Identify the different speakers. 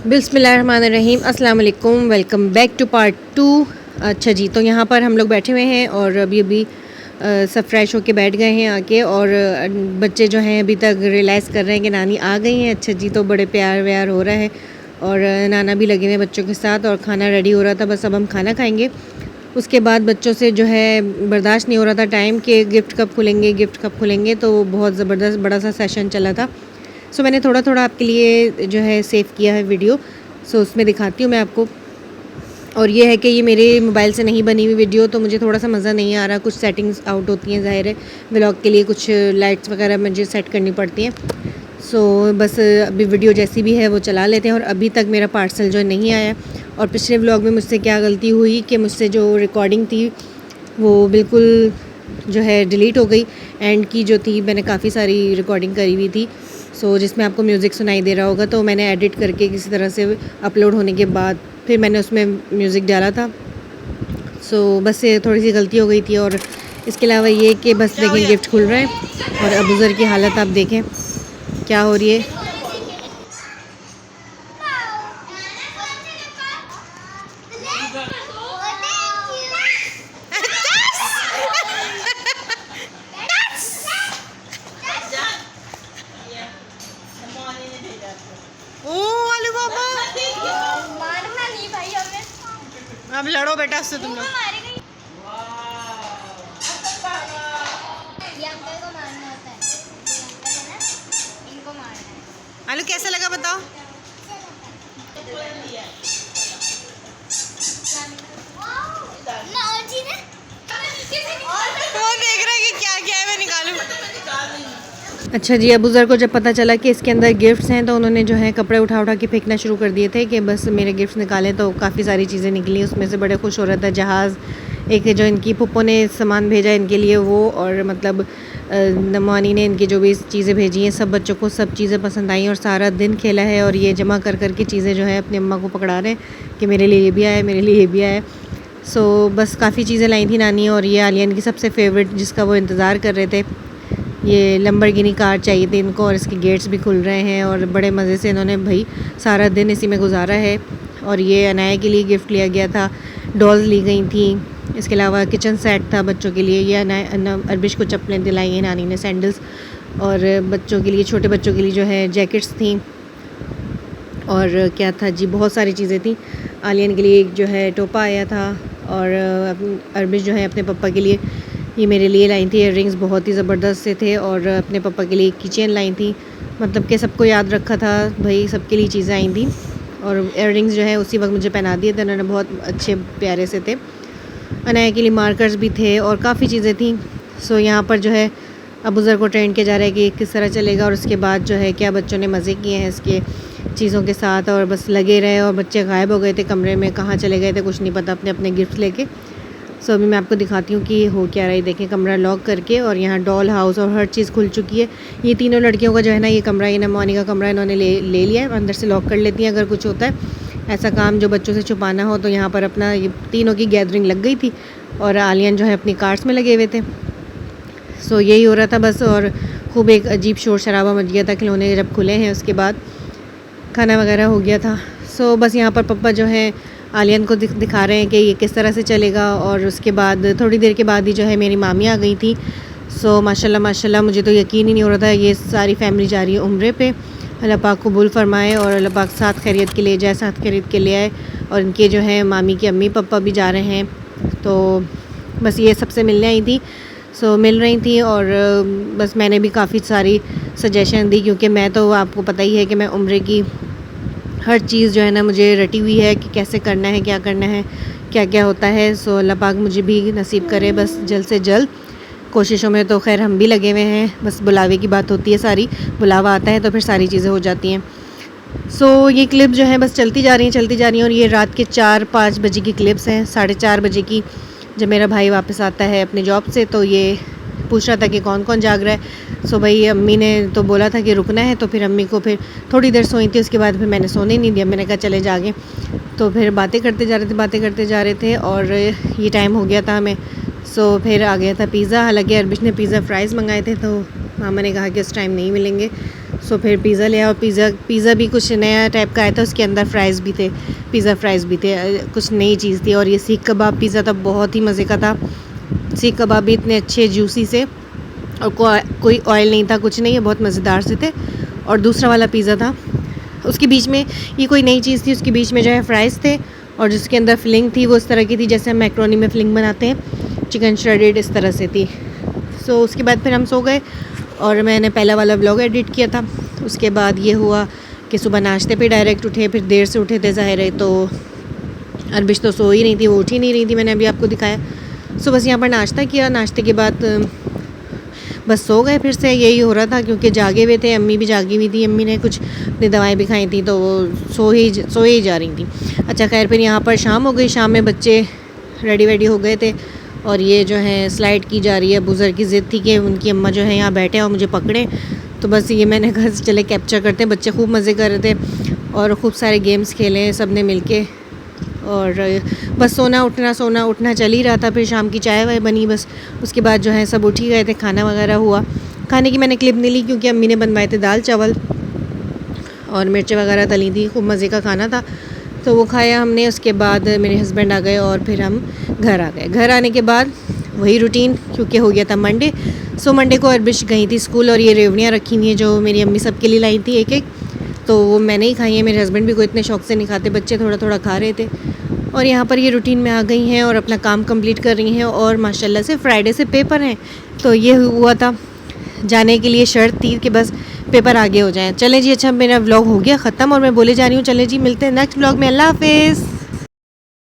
Speaker 1: बिस्मिल्लाहिर्रहमानिर्रहीम, अस्सलाम वालेकुम। Welcome back to part 2। अच्छा जी, तो यहाँ पर हम लोग बैठे हुए हैं और अभी सब फ्रेश होके बैठ गए हैं आके। और बच्चे जो हैं अभी तक रियलाइज़ कर रहे हैं कि नानी आ गई हैं। अच्छा जी, तो बड़े प्यार व्यार हो रहा है और नाना भी लगे हुए हैं बच्चों के साथ और खाना रेडी हो रहा था। बस अब हम खाना खाएँगे। उसके बाद बच्चों से जो है बर्दाश्त नहीं हो रहा था टाइम के गिफ्ट कब खुलेंगे, तो बहुत ज़बरदस्त बड़ा सा सेशन चला था। सो मैंने थोड़ा थोड़ा आपके लिए जो है सेव किया है वीडियो। सो उसमें दिखाती हूँ मैं आपको। और ये है कि ये मेरे मोबाइल से नहीं बनी हुई वीडियो, तो मुझे थोड़ा सा मज़ा नहीं आ रहा। कुछ सेटिंग्स आउट होती हैं, ज़ाहिर है व्लॉग के लिए कुछ लाइट्स वगैरह मुझे सेट करनी पड़ती हैं। सो बस अभी वीडियो जैसी भी है वो चला लेते हैं। और अभी तक मेरा पार्सल जो नहीं आया। और पिछले व्लॉग में मुझसे क्या गलती हुई कि मुझसे जो रिकॉर्डिंग थी वो बिल्कुल जो है डिलीट हो गई। एंड की जो थी मैंने काफ़ी सारी रिकॉर्डिंग करी हुई थी, जिसमें आपको म्यूज़िक सुनाई दे रहा होगा, तो मैंने एडिट करके किसी तरह से अपलोड होने के बाद फिर मैंने उसमें म्यूज़िक डाला था। बस ये थोड़ी सी गलती हो गई थी। और इसके अलावा ये कि बस देखें गिफ्ट खुल रहा है और अबूज़र की हालत आप देखें क्या हो रही है। ओ आलू बाबा,
Speaker 2: मारना नहीं भाई हमें।
Speaker 1: अब लड़ो बेटा उससे तुम लोग।
Speaker 2: ये अंकल को मारना होता है। ये अंकल है ना, इनको मारना है।
Speaker 1: आलू कैसा लगा बताओ।
Speaker 2: ना और जी ने
Speaker 1: वो देख रहा है कि क्या क्या है, मैं निकालूं। अच्छा जी, अबूज़र को जब पता चला कि इसके अंदर गिफ्ट्स हैं तो उन्होंने जो है कपड़े उठा उठा के फेंकना शुरू कर दिए थे कि बस मेरे गिफ्ट्स निकालें। तो काफ़ी सारी चीज़ें निकली, उसमें से बड़े खुश हो रहा था। जहाज़, एक जो इनकी पुप्पो ने सामान भेजा इनके लिए वो, और मतलब नमवानी ने इनकी जो भी चीज़ें भेजी हैं सब बच्चों को सब चीज़ें पसंद आई और सारा दिन खेला है। और ये जमा कर कर के चीज़ें जो है अपनी अम्मा को पकड़ा रहे हैं कि मेरे लिए ये भी आया, मेरे लिए ये भी आया। बस काफ़ी चीज़ें लाई थी नानी। और ये आलियन की सबसे फेवरेट जिसका वो इंतज़ार कर रहे थे, ये लंबरगिनी कार चाहिए थी इनको। और इसके गेट्स भी खुल रहे हैं और बड़े मज़े से इन्होंने भाई सारा दिन इसी में गुजारा है। और ये अनाया के लिए गिफ्ट लिया गया था, डॉल्स ली गई थी। इसके अलावा किचन सेट था बच्चों के लिए। ये अरबिश को चप्पलें दिलाई हैं नानी ने, सैंडल्स। और बच्चों के लिए, छोटे बच्चों के लिए जो है जैकेट्स थी। और क्या था जी, बहुत सारी चीज़ें थी। आलियन के लिए एक जो है टोपा आया था। और अरबिश जो है अपने पापा के लिए, ये मेरे लिए लाई थी इयररिंग्स, बहुत ही ज़बरदस्त से थे। और अपने पापा के लिए एक कीचेन लाई थी, मतलब कि सबको याद रखा था भाई, सबके लिए चीज़ें आई थी। और इयररिंग्स जो है उसी वक्त मुझे पहना दिए थे उन्होंने, बहुत अच्छे प्यारे से थे। अनाया के लिए मार्कर्स भी थे और काफ़ी चीज़ें थी। यहाँ पर जो है अबूज़र को ट्रेंड किया जा रहा है कि किस तरह चलेगा। और उसके बाद जो है क्या बच्चों ने मज़े किए हैं इसके चीज़ों के साथ, और बस लगे रहे। और बच्चे गायब हो गए थे कमरे में, कहाँ चले गए थे कुछ नहीं पता, अपने अपने गिफ्ट लेके। अभी मैं आपको दिखाती हूँ कि हो क्या रहा है। देखें कमरा लॉक करके, और यहाँ डॉल हाउस और हर चीज़ खुल चुकी है। ये तीनों लड़कियों का जो है ना, ये कमरा, ये नमवानी का कमरा इन्होंने ले लिया है। अंदर से लॉक कर लेती हैं अगर कुछ होता है ऐसा काम जो बच्चों से छुपाना हो। तो यहाँ पर अपना ये तीनों की गैदरिंग लग गई थी और आलियन जो है अपनी कार्स में लगे हुए थे। यही हो रहा था बस। और खूब एक अजीब शोर शराबा मच गया था। खिलौने जब खुले हैं उसके बाद खाना वगैरह हो गया था। बस यहाँ पर पापा जो है आलियन को दिखा रहे हैं कि ये किस तरह से चलेगा। और उसके बाद थोड़ी देर के बाद ही जो है मेरी मामी आ गई थी। माशाल्लाह माशाल्लाह, मुझे तो यकीन ही नहीं हो रहा था। ये सारी फैमिली जा रही है उम्रे पे। अल्लाह पाक कबूल फरमाए और अल्लाह पाक साथ खैरियत के ले जाए, साथ खरीद के ले आए। और इनके जो है मामी की अम्मी पापा भी जा रहे हैं। तो बस ये सबसे मिलने आई थी। मिल रही थी। और बस मैंने भी काफ़ी सारी सजेशन दी, क्योंकि मैं तो आपको पता ही है कि मैं उम्रे की हर चीज़ जो है ना मुझे रटी हुई है कि कैसे करना है, क्या करना है, क्या क्या होता है। अल्लाह पाक मुझे भी नसीब करे बस जल्द से जल्द। कोशिशों में तो खैर हम भी लगे हुए हैं, बस बुलावे की बात होती है सारी। बुलावा आता है तो फिर सारी चीज़ें हो जाती हैं। ये क्लिप जो है बस चलती जा रही हैं। और ये रात के 4-5 बजे की क्लिप्स हैं। 4:30 बजे की जब मेरा भाई वापस आता है अपने जॉब से, तो ये पूछ रहा था कि कौन कौन जाग रहा है। भाई अम्मी ने तो बोला था कि रुकना है, तो फिर अम्मी को फिर थोड़ी देर सोई थी। उसके बाद फिर मैंने सोने नहीं दिया, मैंने कहा चले जागे। तो फिर बातें करते जा रहे थे और ये टाइम हो गया था हमें। फिर आ गया था पिज़्ज़ा। हालांकि अरबिश ने पिज़्ज़ा फ्राइज़ मंगाए थे, तो मामा ने कहा कि इस टाइम नहीं मिलेंगे। सो फिर पिज़्ज़ा ले आया और पिज़्ज़ा भी कुछ नया टाइप का आया था, उसके अंदर फ्राइज़ भी थे, पिज़्ज़ा फ्राइज़ भी थे, कुछ नई चीज़ थी। और ये सीख कबाब पिज़्ज़ा था, बहुत ही मज़े का था। सीख कबाब भी इतने अच्छे जूसी से और कोई ऑयल नहीं था, कुछ नहीं है, बहुत मज़ेदार से थे। और दूसरा वाला पिज़्ज़ा था, उसके बीच में ये कोई नई चीज़ थी, उसके बीच में जो है फ्राइज़ थे और जिसके अंदर फिलिंग थी वो इस तरह की थी जैसे हम मैक्रोनी में फिलिंग बनाते हैं, चिकन श्रेडेड इस तरह से थी। सो उसके बाद फिर हम सो गए और मैंने पहला वाला व्लॉग एडिट किया था। उसके बाद ये हुआ कि सुबह नाश्ते पे डायरेक्ट उठे, फिर देर से उठे थे ज़ाहिर है, तो अरबिश तो सो ही नहीं थी, वो उठ ही नहीं रही थी, मैंने अभी आपको दिखाया। सो बस यहाँ पर नाश्ता किया, नाश्ते के बाद बस सो गए। फिर से यही हो रहा था क्योंकि जागे हुए थे, अम्मी भी जागी हुई थी, अम्मी ने कुछ अपनी दवाएं भी खाई थी तो वो सोए ही जा रही थी। अच्छा खैर, फिर यहाँ पर शाम हो गई, शाम में बच्चे रेडी हो गए थे और ये जो है स्लाइड की जा रही है। बुज़र्ग की ज़िद थी कि उनकी अम्मा जो है यहाँ बैठे और मुझे पकड़ें, तो बस ये मैंने कहा चले कैप्चर करते हैं। बच्चे खूब मज़े कर रहे थे और खूब सारे गेम्स खेले सब ने मिल के, और बस सोना उठना चल ही रहा था। फिर शाम की चाय वाय बनी, बस उसके बाद जो है सब उठ ही गए थे, खाना वगैरह हुआ। खाने की मैंने क्लिप नहीं ली क्योंकि अम्मी ने बनवाए थे दाल चावल और मिर्च वगैरह तली थी, खूब मज़े का खाना था, तो वो खाया हमने। उसके बाद मेरे हस्बैंड आ गए और फिर हम घर आ गए। घर आने के बाद वही रूटीन, क्योंकि हो गया था मंडे। सो मंडे को अरबिश गई थी स्कूल और ये रेवड़ियाँ रखी हुई हैं जो मेरी अम्मी सब के लिए लाई थी एक एक, तो वो मैंने ही खाई है, मेरे हस्बैंड भी कोई इतने शौक से नहीं खाते, बच्चे थोड़ा थोड़ा खा रहे थे। और यहाँ पर ये रूटीन में आ गई हैं और अपना काम कंप्लीट कर रही हैं। और माशाल्लाह से फ्राइडे से पेपर हैं, तो ये हुआ था जाने के लिए शर्त थी कि बस पेपर आगे हो जाएं। चलें जी, अच्छा मेरा व्लॉग हो गया ख़त्म और मैं बोले जा रही हूँ, चलें जी मिलते हैं नेक्स्ट व्लॉग में। अल्लाह हाफिज़।